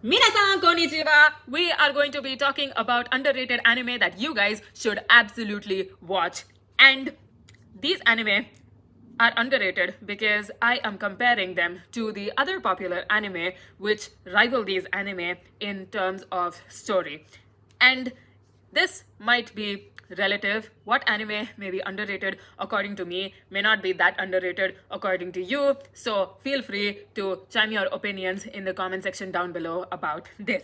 Minasan konnichiwa! We are going to be talking about underrated anime that you guys should absolutely watch. And these anime are underrated because I am comparing them to the other popular anime which rival these anime in terms of story. And this might be relative. What anime may be underrated according to me may not be that underrated according to you. So feel free to chime your opinions in the comment section down below about this.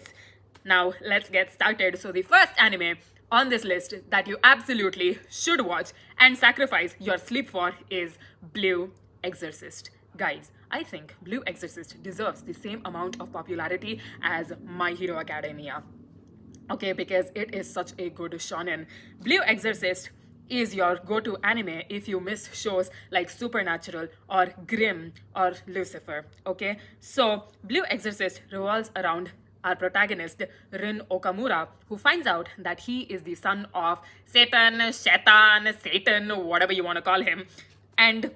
Now let's get started. So the first anime on this list that you absolutely should watch and sacrifice your sleep for is Blue Exorcist. Guys, I think Blue Exorcist deserves the same amount of popularity as My Hero Academia. Okay, because it is such a good shonen. Blue Exorcist is your go-to anime if you miss shows like Supernatural or Grimm or Lucifer. Okay, so Blue Exorcist revolves around our protagonist Rin Okamura, who finds out that he is the son of Satan, Shaitan, Satan, whatever you want to call him. And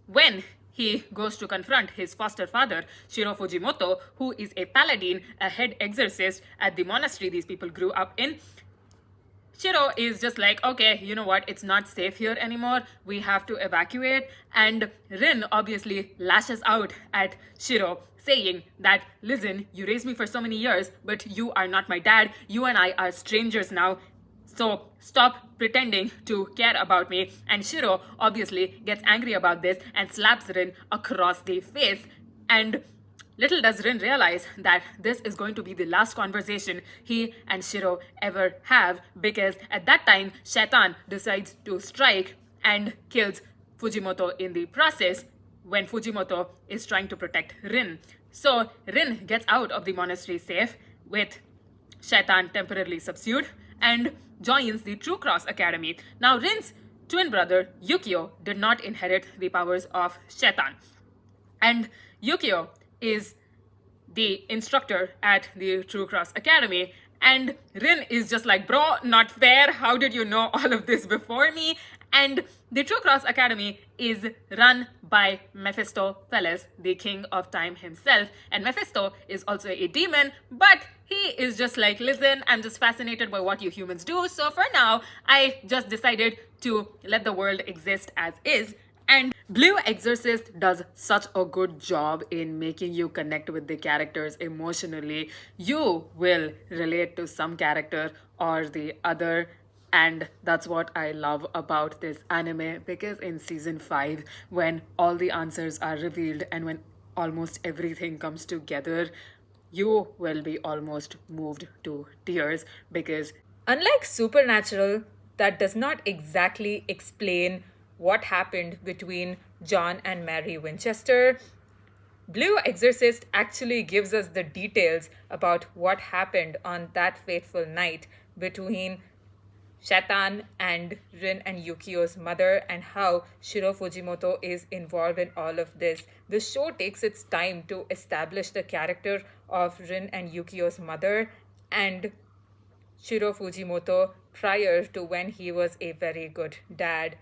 when he goes to confront his foster father, Shiro Fujimoto, who is a paladin, a head exorcist at the monastery these people grew up in, Shiro is just like, okay, you know what, it's not safe here anymore, we have to evacuate. And Rin obviously lashes out at Shiro, saying that, listen, you raised me for so many years, but you are not my dad, you and I are strangers now, so stop pretending to care about me. And Shiro obviously gets angry about this and slaps Rin across the face. And little does Rin realize that this is going to be the last conversation he and Shiro ever have, because at that time Shaitan decides to strike and kills Fujimoto in the process when Fujimoto is trying to protect Rin. So Rin gets out of the monastery safe with Shaitan temporarily subdued and joins the True Cross Academy. Now, Rin's twin brother Yukio did not inherit the powers of Shaitan, and Yukio is the instructor at the True Cross Academy. And Rin is just like, bro, not fair. How did you know all of this before me? And the True Cross Academy is run by Mephistopheles, the king of time himself. And Mephisto is also a demon, but he is just like, listen, I'm just fascinated by what you humans do. So for now, I just decided to let the world exist as is. And Blue Exorcist does such a good job in making you connect with the characters emotionally. You will relate to some character or the other. And that's what I love about this anime, because in season 5, when all the answers are revealed and when almost everything comes together, you will be almost moved to tears, because unlike Supernatural, that does not exactly explain what happened between John and Mary Winchester, Blue Exorcist actually gives us the details about what happened on that fateful night between Shaitan and Rin and Yukio's mother, and how Shiro Fujimoto is involved in all of this. The show takes its time to establish the character of Rin and Yukio's mother and Shiro Fujimoto prior to when he was a very good dad.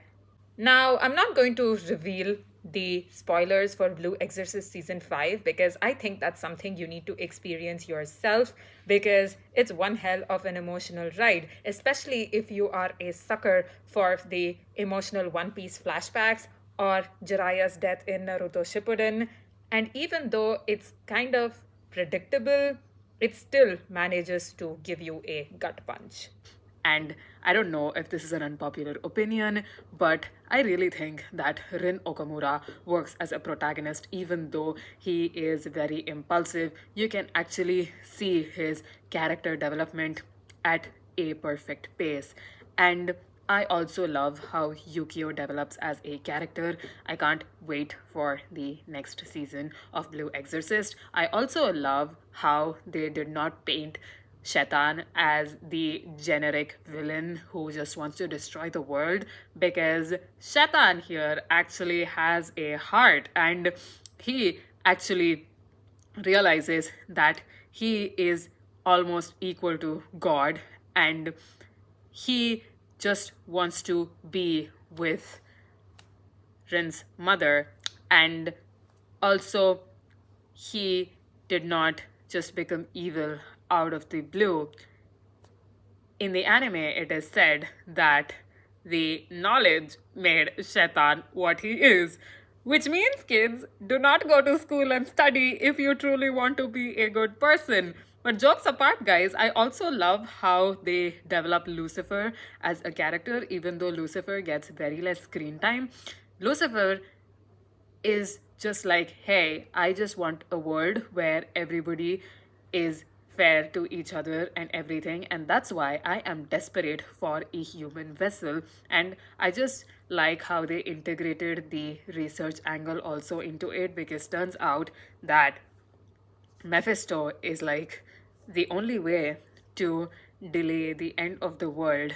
Now, I'm not going to reveal the spoilers for Blue Exorcist Season 5 because I think that's something you need to experience yourself, because it's one hell of an emotional ride, especially if you are a sucker for the emotional One Piece flashbacks or Jiraiya's death in Naruto Shippuden. And even though it's kind of predictable, it still manages to give you a gut punch. And I don't know if this is an unpopular opinion, but I really think that Rin Okamura works as a protagonist. Even though he is very impulsive, you can actually see his character development at a perfect pace. And I also love how Yukio develops as a character. I can't wait for the next season of Blue Exorcist. I also love how they did not paint Shaitan as the generic villain who just wants to destroy the world, because Shaitan here actually has a heart, and he actually realizes that he is almost equal to God, and he just wants to be with Rin's mother. And also, he did not just become evil out of the blue. In the anime, it is said that the knowledge made Shaitan what he is. Which means, kids, do not go to school and study if you truly want to be a good person. But jokes apart, guys, I also love how they develop Lucifer as a character, even though Lucifer gets very less screen time. Lucifer is just like, hey, I just want a world where everybody is fair to each other and everything, and that's why I am desperate for a human vessel. And I just like how they integrated the research angle also into it, because turns out that Mephisto is like the only way to delay the end of the world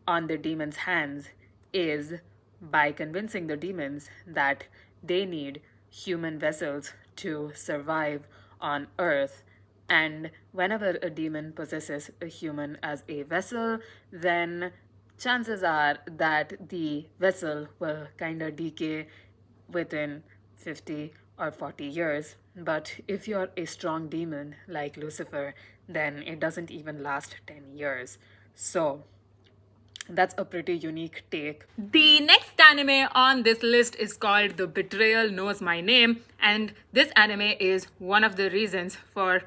on the demon's hands is by convincing the demons that they need human vessels to survive on Earth. And whenever a demon possesses a human as a vessel, then chances are that the vessel will kind of decay within 50 or 40 years. But if you're a strong demon like Lucifer, then it doesn't even last 10 years. So that's a pretty unique take. The next anime on this list is called The Betrayal Knows My Name, and this anime is one of the reasons for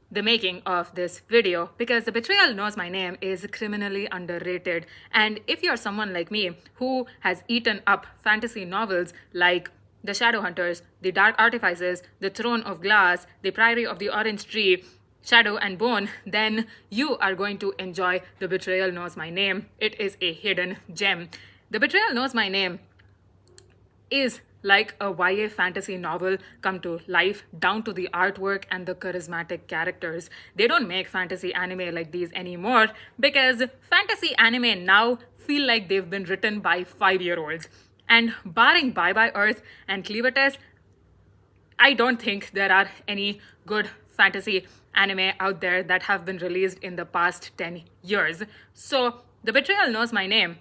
the making of this video, because The Betrayal Knows My Name is criminally underrated. And if you're someone like me who has eaten up fantasy novels like The Shadowhunters, The Dark Artifices, The Throne of Glass, The Priory of the Orange Tree, Shadow and Bone, then you are going to enjoy The Betrayal Knows My Name. It is a hidden gem. The Betrayal Knows My Name is like a YA fantasy novel come to life, down to the artwork and the charismatic characters. They don't make fantasy anime like these anymore, because fantasy anime now feel like they've been written by 5-year-olds. And barring Bye Bye Earth and Cleavertest, I don't think there are any good fantasy anime out there that have been released in the past 10 years. So The Betrayal Knows My Name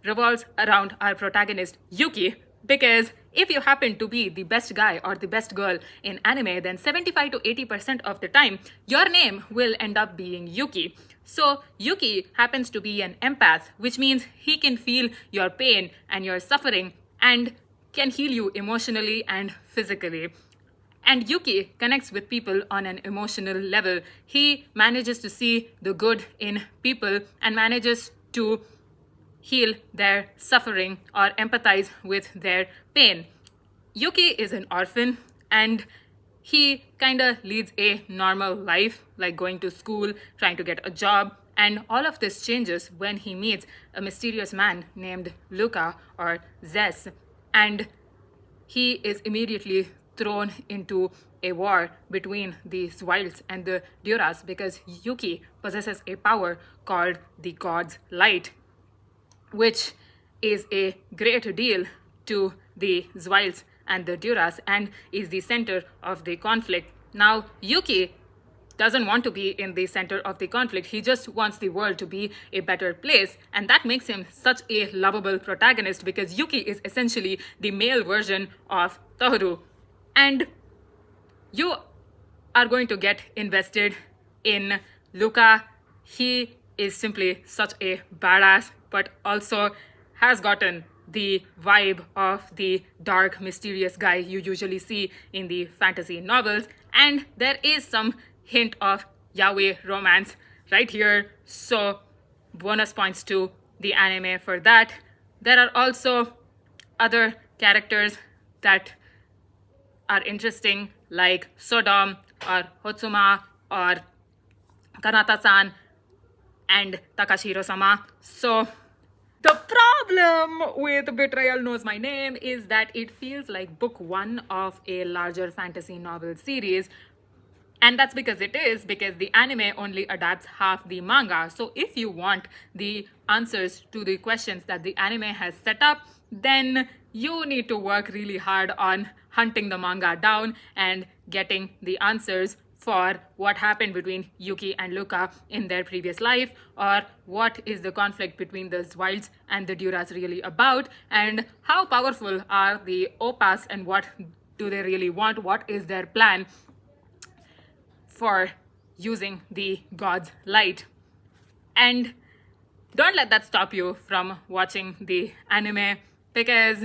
revolves around our protagonist Yuki, because if you happen to be the best guy or the best girl in anime, then 75 to 80% of the time your name will end up being Yuki. So Yuki happens to be an empath, which means he can feel your pain and your suffering and can heal you emotionally and physically. And Yuki connects with people on an emotional level. He manages to see the good in people and manages to heal their suffering or empathize with their pain. Yuki is an orphan, and he kind of leads a normal life, like going to school, trying to get a job, and all of this changes when he meets a mysterious man named Luca or Zes, and he is immediately thrown into a war between the Zwilts and the Duras, because Yuki possesses a power called the God's Light, which is a great deal to the Zwilts and the Duras and is the center of the conflict. Now, Yuki doesn't want to be in the center of the conflict. He just wants the world to be a better place. And that makes him such a lovable protagonist, because Yuki is essentially the male version of Tohru. And you are going to get invested in Luca. He is simply such a badass, but also has gotten the vibe of the dark, mysterious guy you usually see in the fantasy novels. And there is some hint of yaoi romance right here. So bonus points to the anime for that. There are also other characters that are interesting, like Sodom or Hotsuma or Kanata-san and Takashiro-sama. So the problem with Betrayal Knows My Name is that it feels like book one of a larger fantasy novel series. And that's because it is, because the anime only adapts half the manga. So if you want the answers to the questions that the anime has set up, then you need to work really hard on hunting the manga down and getting the answers for what happened between Yuki and Luca in their previous life, or what is the conflict between the Zwilts and the Duras really about, and how powerful are the Opas and what do they really want, what is their plan. for using the god's light. And don't let that stop you from watching the anime, because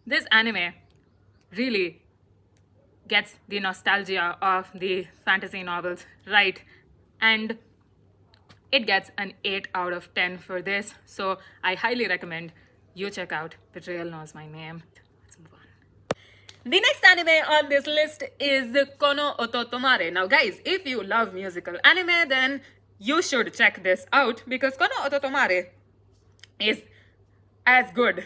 this anime really gets the nostalgia of the fantasy novels right, and it gets an 8 out of 10 for this. So I highly recommend you check out Betrayal Knows My Name. Let's move on. The next anime on this list is Kono Ototomare. Now, guys, if you love musical anime, then you should check this out, because Kono Ototomare is as good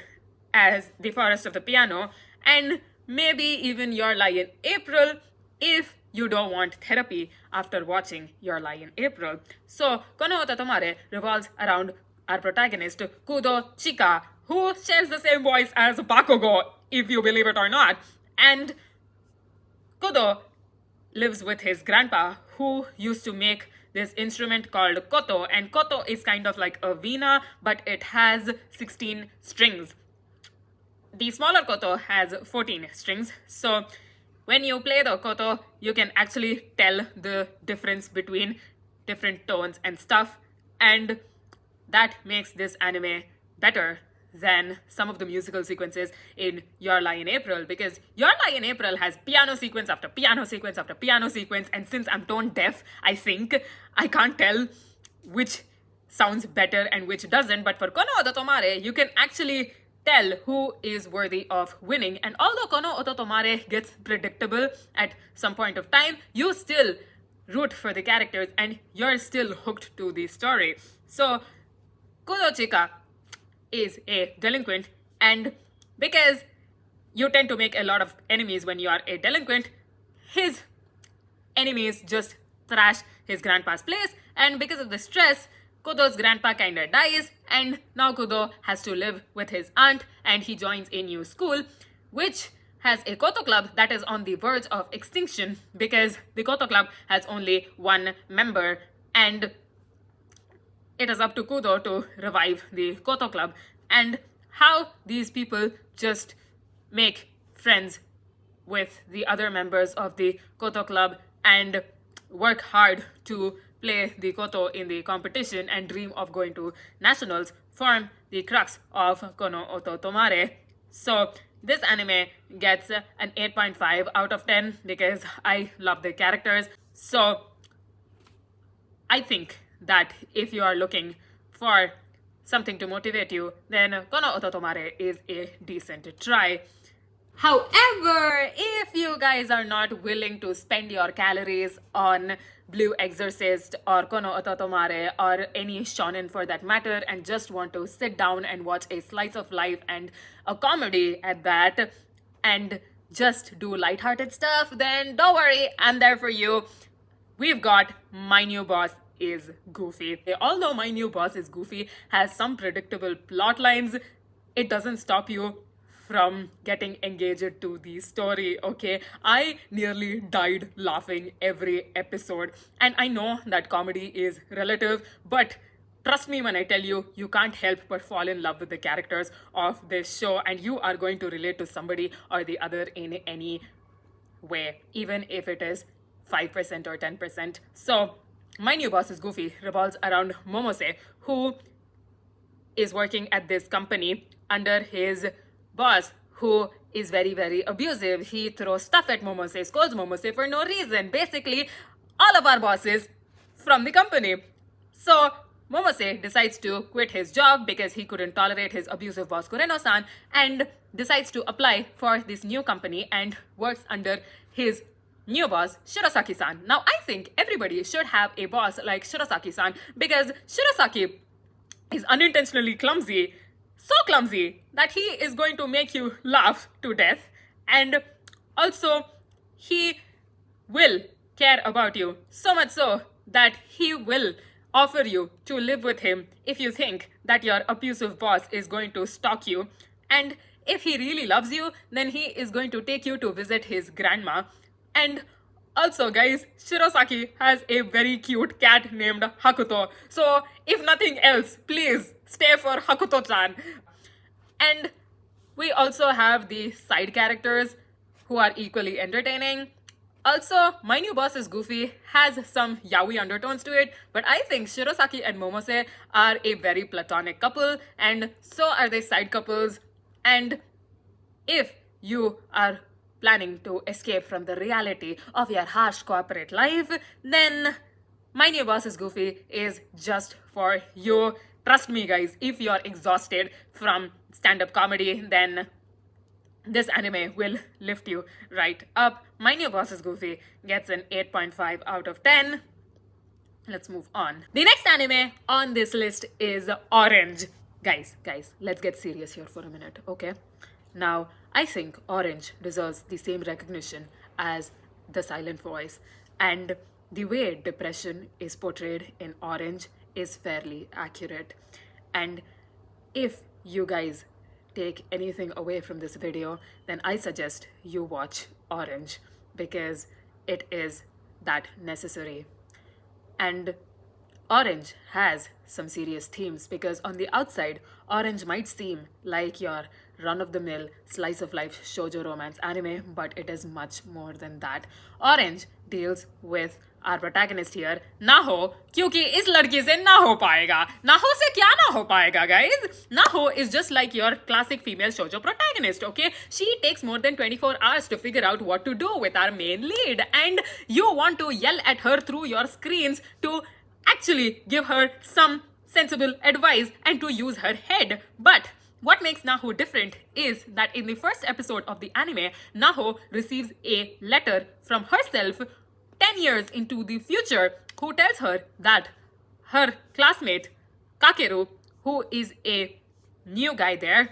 as The Forest of the Piano, and maybe even Your Lie in April if you don't want therapy after watching Your Lie in April. So, Kono Ototomare revolves around our protagonist, Kudo Chika, who shares the same voice as Bakugo, if you believe it or not. And Kudo lives with his grandpa, who used to make this instrument called koto, and koto is kind of like a veena, but it has 16 strings. The smaller koto has 14 strings, so when you play the koto, you can actually tell the difference between different tones and stuff, and that makes this anime better than some of the musical sequences in Your Lie in April, because Your Lie in April has piano sequence after piano sequence after piano sequence, and since I'm tone deaf, I think I can't tell which sounds better and which doesn't. But for Kono Ototomare, you can actually tell who is worthy of winning. And although Kono Ototomare gets predictable at some point of time, you still root for the characters and you're still hooked to the story. So Kudo Chika is a delinquent, and because you tend to make a lot of enemies when you are a delinquent, his enemies just thrash his grandpa's place, and because of the stress, Kudo's grandpa kinda dies, and now Kudo has to live with his aunt, and he joins a new school, which has a Koto club that is on the verge of extinction, because the Koto club has only one member, and it is up to Kudo to revive the Koto club. And how these people just make friends with the other members of the Koto club and work hard to play the Koto in the competition and dream of going to nationals form the crux of Kono Ototomare. So this anime gets an 8.5 out of 10 because I love the characters. So I think that if you are looking for something to motivate you, then Kono Ototomare is a decent try. However, if you guys are not willing to spend your calories on Blue Exorcist or Kono Ototomare or any shonen for that matter, and just want to sit down and watch a slice of life and a comedy at that, and just do lighthearted stuff, then don't worry, I'm there for you. We've got My New Boss is Goofy. Although My New Boss is Goofy has some predictable plot lines, it doesn't stop you from getting engaged to the story, okay? I nearly died laughing every episode, and I know that comedy is relative, but trust me when I tell you, you can't help but fall in love with the characters of this show, and you are going to relate to somebody or the other in any way, even if it is 5% or 10%. So My New Boss is Goofy revolves around Momose, who is working at this company under his boss, who is very, very abusive. He throws stuff at Momose, scolds Momose for no reason. Basically, all of our bosses from the company. So Momose decides to quit his job because he couldn't tolerate his abusive boss Kureno-san, and decides to apply for this new company and works under his new boss, Shirosaki-san. Now, I think everybody should have a boss like Shirosaki-san, because Shirosaki is unintentionally clumsy, so clumsy that he is going to make you laugh to death, and also he will care about you so much so that he will offer you to live with him if you think that your abusive boss is going to stalk you. And if he really loves you, then he is going to take you to visit his grandma. And also, guys, Shirosaki has a very cute cat named Hakuto. So, if nothing else, please stay for Hakuto-chan. And we also have the side characters who are equally entertaining. Also, My New Boss is Goofy has some yaoi undertones to it, but I think Shirosaki and Momose are a very platonic couple, and so are they side couples. And if you are planning to escape from the reality of your harsh corporate life, then My New Boss is Goofy is just for you. Trust me, guys, if you're exhausted from stand up comedy, then this anime will lift you right up. My New Boss is Goofy gets an 8.5 out of 10. Let's move on. The next anime on this list is Orange. Guys, let's get serious here for a minute, okay? Now, I think Orange deserves the same recognition as The Silent Voice, and the way depression is portrayed in Orange is fairly accurate. And if you guys take anything away from this video, then I suggest you watch Orange because it is that necessary. And Orange has some serious themes because on the outside, Orange might seem like your run of the mill slice of life shoujo romance anime, but it is much more than that. Orange deals with our protagonist here, Naho, क्योंकि इस लड़की से ना हो पाएगा. Naho से क्या ना हो पाएगा, guys? Naho is just like your classic female shoujo protagonist, okay? She takes more than 24 hours to figure out what to do with our main lead, and you want to yell at her through your screens to actually give her some sensible advice and to use her head. But what makes Naho different is that in the first episode of the anime, Naho receives a letter from herself 10 years into the future who tells her that her classmate Kakeru, who is a new guy there,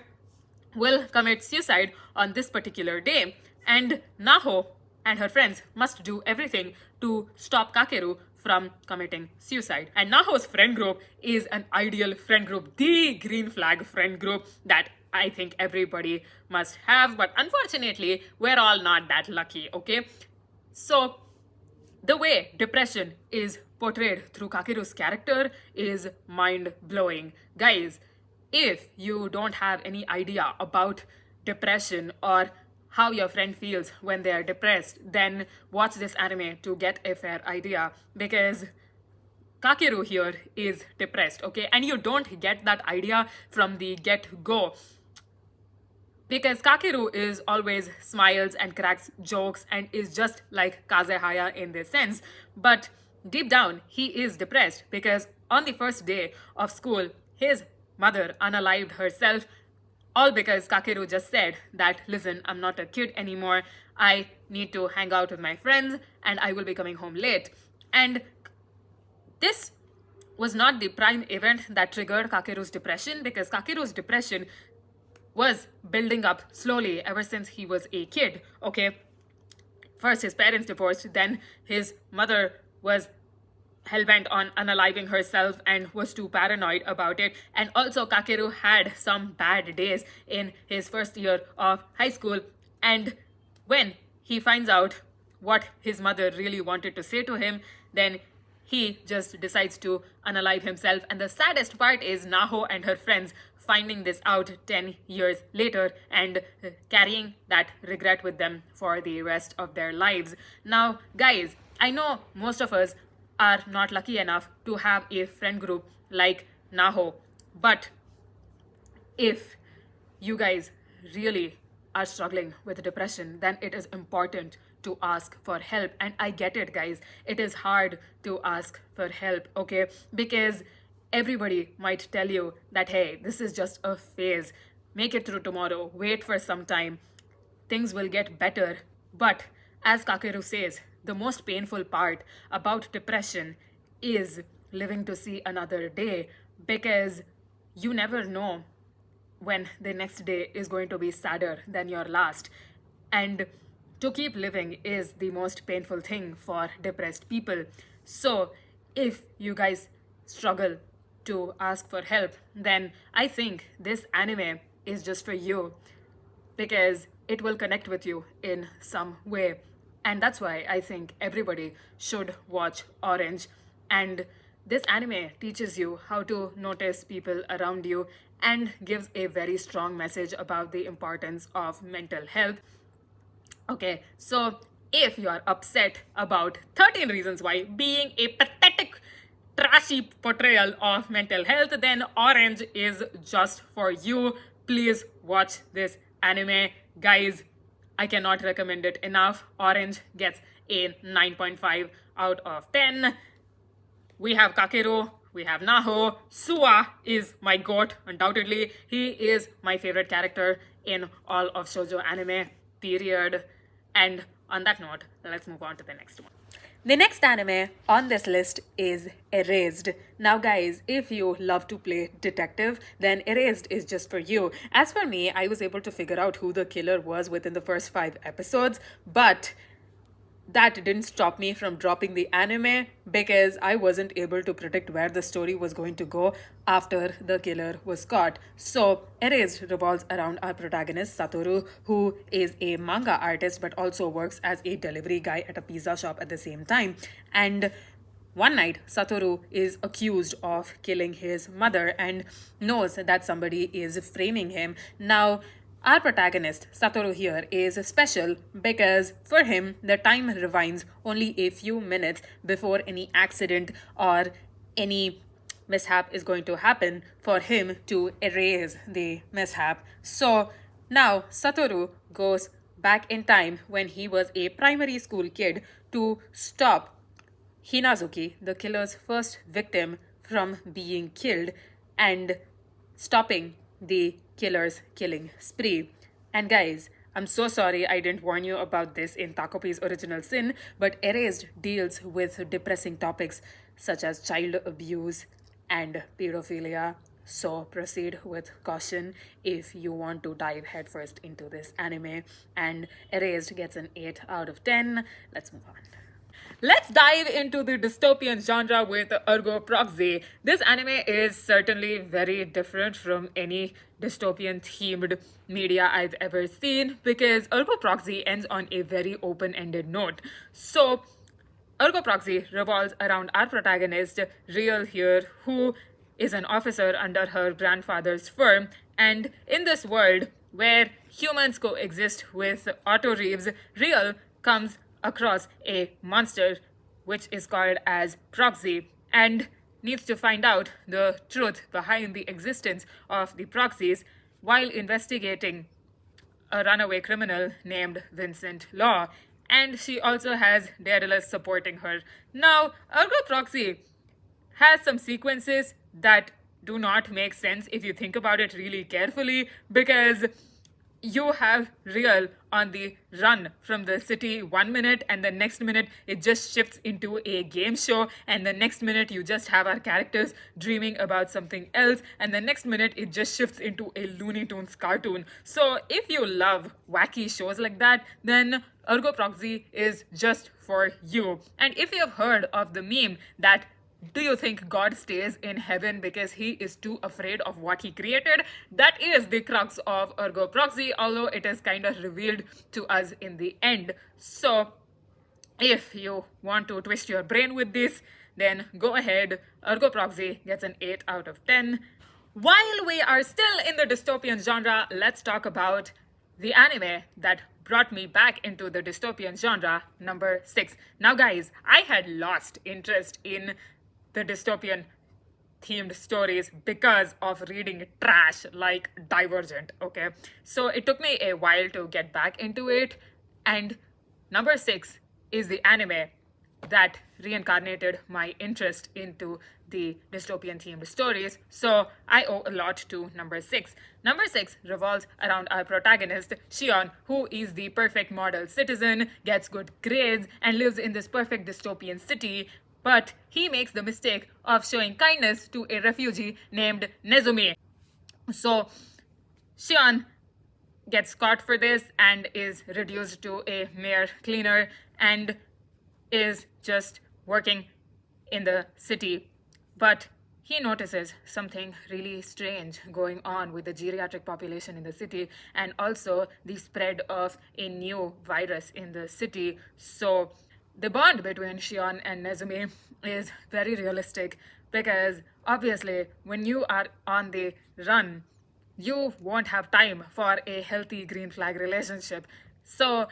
will commit suicide on this particular day, and Naho and her friends must do everything to stop Kakeru from committing suicide. And Naho's friend group is an ideal friend group, the green flag friend group that I think everybody must have, but unfortunately, we're all not that lucky, okay? So, the way depression is portrayed through Kakeru's character is mind-blowing. Guys, if you don't have any idea about depression or how your friend feels when they are depressed, then watch this anime to get a fair idea, because Kakeru here is depressed, okay? And you don't get that idea from the get-go, because Kakeru is always smiles and cracks jokes and is just like Kazehaya in this sense. But deep down, he is depressed because on the first day of school, his mother unalived herself, all because Kakeru just said that, listen, I'm not a kid anymore. I need to hang out with my friends and I will be coming home late. And this was not the prime event that triggered Kakeru's depression, because Kakeru's depression was building up slowly ever since he was a kid, okay? First his parents divorced, then his mother was hell-bent on unaliving herself and was too paranoid about it. And also Kakeru had some bad days in his first year of high school, and when he finds out what his mother really wanted to say to him, then he just decides to unalive himself. And the saddest part is Naho and her friends finding this out 10 years later and carrying that regret with them for the rest of their lives. Now, guys, I know most of us are not lucky enough to have a friend group like Naho, but if you guys really are struggling with depression, then it is important to ask for help. And I get it, guys. It is hard to ask for help, okay? Because everybody might tell you that, hey, this is just a phase. Make it through tomorrow. Wait for some time. Things will get better. But as Kakeru says, the most painful part about depression is living to see another day, because you never know when the next day is going to be sadder than your last. And to keep living is the most painful thing for depressed people. So if you guys struggle to ask for help, then I think this anime is just for you, because it will connect with you in some way. And that's why I think everybody should watch Orange. And this anime teaches you how to notice people around you and gives a very strong message about the importance of mental health. Okay, so If you are upset about 13 reasons why being a pathetic trashy portrayal of mental health, then Orange is just for you. Please watch this anime, guys. I cannot recommend it enough. Orange gets a 9.5 out of 10. We have Kakeru, we have Naho. Suwa is my goat, undoubtedly. He is my favorite character in all of shoujo anime, period. And on that note, let's move on to the next one. The next anime on this list is Erased. Now, guys, if you love to play detective, then Erased is just for you. As for me, I was able to figure out who the killer was within the first 5 episodes, but that didn't stop me from dropping the anime because I wasn't able to predict where the story was going to go after the killer was caught. So, Erased revolves around our protagonist Satoru, who is a manga artist but also works as a delivery guy at a pizza shop at the same time. And one night, Satoru is accused of killing his mother and knows that somebody is framing him. Now, our protagonist, Satoru here, is special because for him, the time rewinds only a few minutes before any accident or any mishap is going to happen for him to erase the mishap. So now Satoru goes back in time when he was a primary school kid to stop Hinazuki, the killer's first victim, from being killed and stopping the killer's killing spree. And guys, I'm so sorry I didn't warn you about this in Takopi's Original Sin, but Erased deals with depressing topics such as child abuse and pedophilia. So proceed with caution if you want to dive headfirst into this anime. And Erased gets an 8 out of 10. Let's move on. Let's dive into the dystopian genre with Ergo Proxy. This anime is certainly very different from any dystopian themed media I've ever seen because Ergo Proxy ends on a very open-ended note. So, Ergo Proxy revolves around our protagonist, Real here, who is an officer under her grandfather's firm. And in this world where humans coexist with auto reeves, Real comes across a monster which is called as Proxy and needs to find out the truth behind the existence of the proxies while investigating a runaway criminal named Vincent Law. And she also has Daedalus supporting her. Now, Ergo Proxy has some sequences that do not make sense if you think about it really carefully because you have Real on the run from the city 1 minute and the next minute it just shifts into a game show and the next minute you just have our characters dreaming about something else and the next minute it just shifts into a Looney Tunes cartoon. So if you love wacky shows like that, then Ergo Proxy is just for you. And if you've heard of the meme that do you think God stays in heaven because he is too afraid of what he created? That is the crux of Ergo Proxy, although it is kind of revealed to us in the end. So, if you want to twist your brain with this, then go ahead. Ergo Proxy gets an 8 out of 10. While we are still in the dystopian genre, let's talk about the anime that brought me back into the dystopian genre, number 6. Now, guys, I had lost interest in the dystopian themed stories because of reading trash like Divergent, okay? So it took me a while to get back into it, and number 6 is the anime that reincarnated my interest into the dystopian themed stories. So I owe a lot to number 6. Number 6 revolves around our protagonist, Shion, who is the perfect model citizen, gets good grades, and lives in this perfect dystopian city. But he makes the mistake of showing kindness to a refugee named Nezumi. So Shion gets caught for this and is reduced to a mere cleaner and is just working in the city. But he notices something really strange going on with the geriatric population in the city and also the spread of a new virus in the city. So the bond between Shion and Nezumi is very realistic because obviously when you are on the run, you won't have time for a healthy green flag relationship. So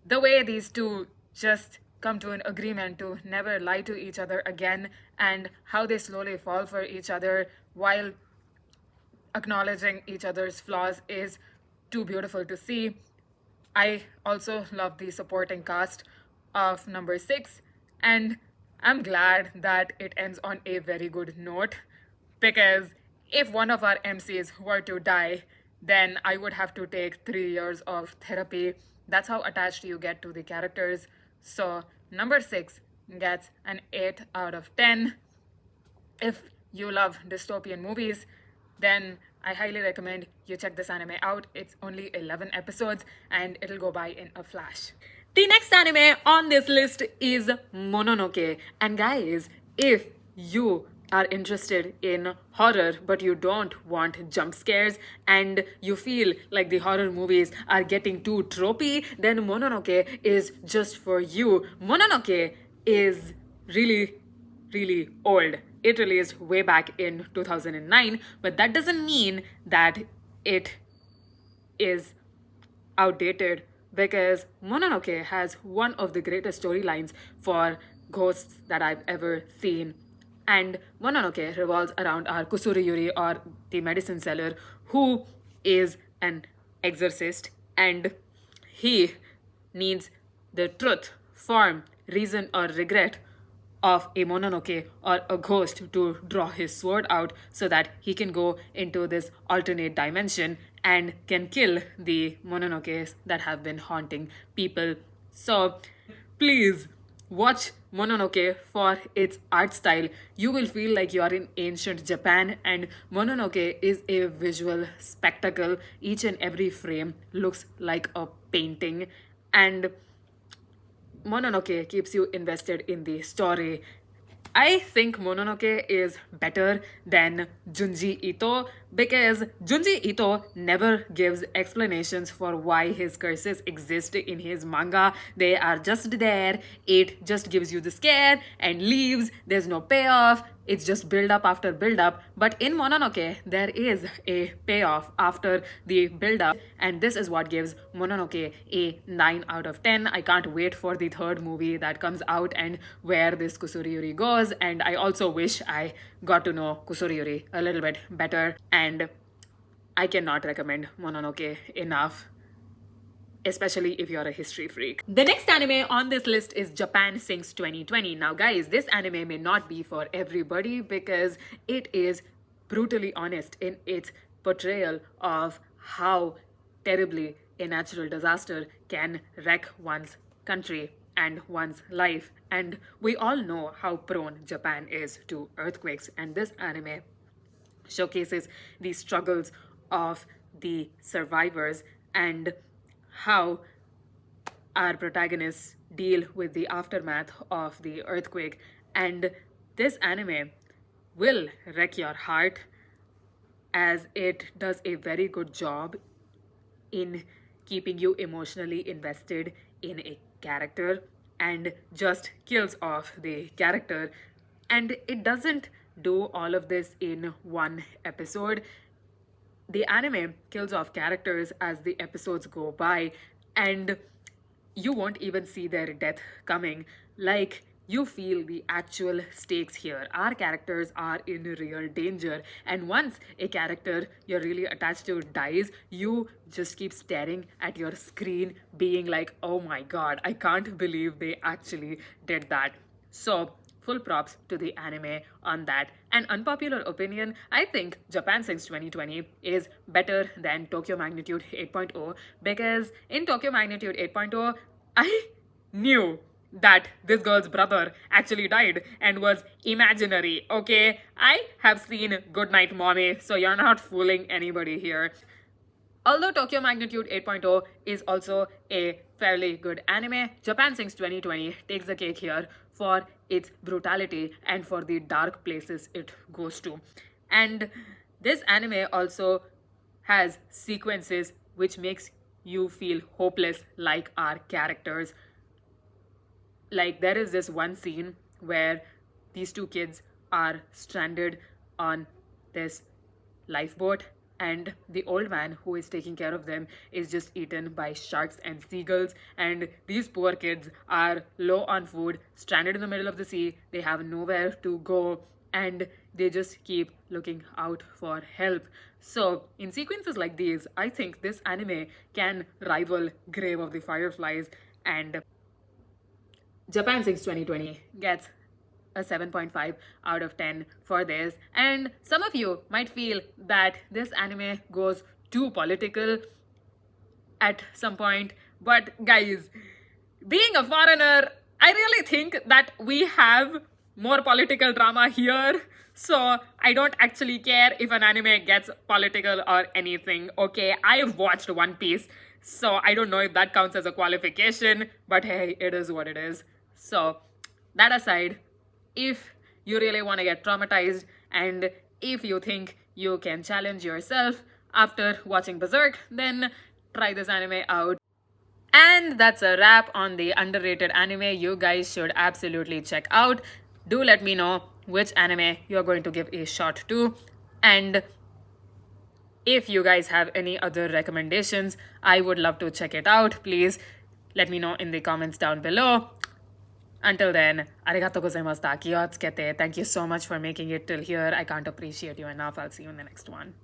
the way these two just come to an agreement to never lie to each other again, and how they slowly fall for each other while acknowledging each other's flaws, is too beautiful to see. I also love the supporting cast of number six, and I'm glad that it ends on a very good note, because if one of our MCs were to die, then I would have to take 3 years of therapy. That's how attached you get to the characters. So, number six gets an 8 out of 10. If you love dystopian movies, then I highly recommend you check this anime out. It's only 11 episodes and it'll go by in a flash. The next anime on this list is Mononoke. And guys, if you are interested in horror but you don't want jump scares and you feel like the horror movies are getting too tropey, then Mononoke is just for you. Mononoke is really old. It released way back in 2009, but that doesn't mean that it is outdated, because Mononoke has one of the greatest storylines for ghosts that I've ever seen. And Mononoke revolves around our Kusuriyuri, or the medicine seller, who is an exorcist, and he needs the truth, form, reason, or regret of a Mononoke or a ghost to draw his sword out so that he can go into this alternate dimension and can kill the Mononokes that have been haunting people. So please watch Mononoke for its art style. You will feel like you are in ancient Japan, and Mononoke is a visual spectacle. Each and every frame looks like a painting, and Mononoke keeps you invested in the story. I think Mononoke is better than Junji Ito, because Junji Ito never gives explanations for why his curses exist in his manga. They are just there. It just gives you the scare and leaves. There's no payoff. It's just build up after build up. But in Mononoke, there is a payoff after the build up, and this is what gives Mononoke a 9 out of 10. I can't wait for the third movie that comes out and where this Kusuriyuri goes. And I also wish I got to know Kusuriyuri a little bit better, and I cannot recommend Mononoke enough, especially if you're a history freak. The next anime on this list is Japan Sings 2020. Now, guys, this anime may not be for everybody because it is brutally honest in its portrayal of how terribly a natural disaster can wreck one's country and one's life. And we all know how prone Japan is to earthquakes, and this anime showcases the struggles of the survivors and how our protagonists deal with the aftermath of the earthquake. And this anime will wreck your heart, as it does a very good job in keeping you emotionally invested in a character and just kills off the character. And it doesn't do all of this in one episode. The anime kills off characters as the episodes go by, and you won't even see their death coming. Like, you feel the actual stakes here. Our characters are in real danger, and once a character you're really attached to dies, you just keep staring at your screen being like, oh my god, I can't believe they actually did that. So full props to the anime on that. An unpopular opinion, I think Japan Sings 2020 is better than Tokyo Magnitude 8.0, because in Tokyo Magnitude 8.0, I knew that this girl's brother actually died and was imaginary, okay? I have seen Goodnight Mommy, so you're not fooling anybody here. Although Tokyo Magnitude 8.0 is also a fairly good anime, Japan Sings 2020 takes the cake here for its brutality and for the dark places it goes to. And this anime also has sequences which makes you feel hopeless, like our characters. Like, there is this one scene where these two kids are stranded on this lifeboat, and the old man who is taking care of them is just eaten by sharks and seagulls, and these poor kids are low on food, stranded in the middle of the sea. They have nowhere to go, and they just keep looking out for help. So in sequences like these, I think this anime can rival Grave of the Fireflies, and Japan 6 2020 gets a 7.5 out of 10 for this. And some of you might feel that this anime goes too political at some point, but guys, being a foreigner, I really think that we have more political drama here. So I don't actually care if an anime gets political or anything. Okay, I've watched One Piece, so I don't know if that counts as a qualification, but hey, it is what it is. So that aside, if you really want to get traumatized and if you think you can challenge yourself after watching Berserk, then try this anime out. And that's a wrap on the underrated anime you guys should absolutely check out. Do let me know which anime you're going to give a shot to. And if you guys have any other recommendations, I would love to check it out. Please let me know in the comments down below. Until then, arigato gozaimashita. Thank you so much for making it till here. I can't appreciate you enough. I'll see you in the next one.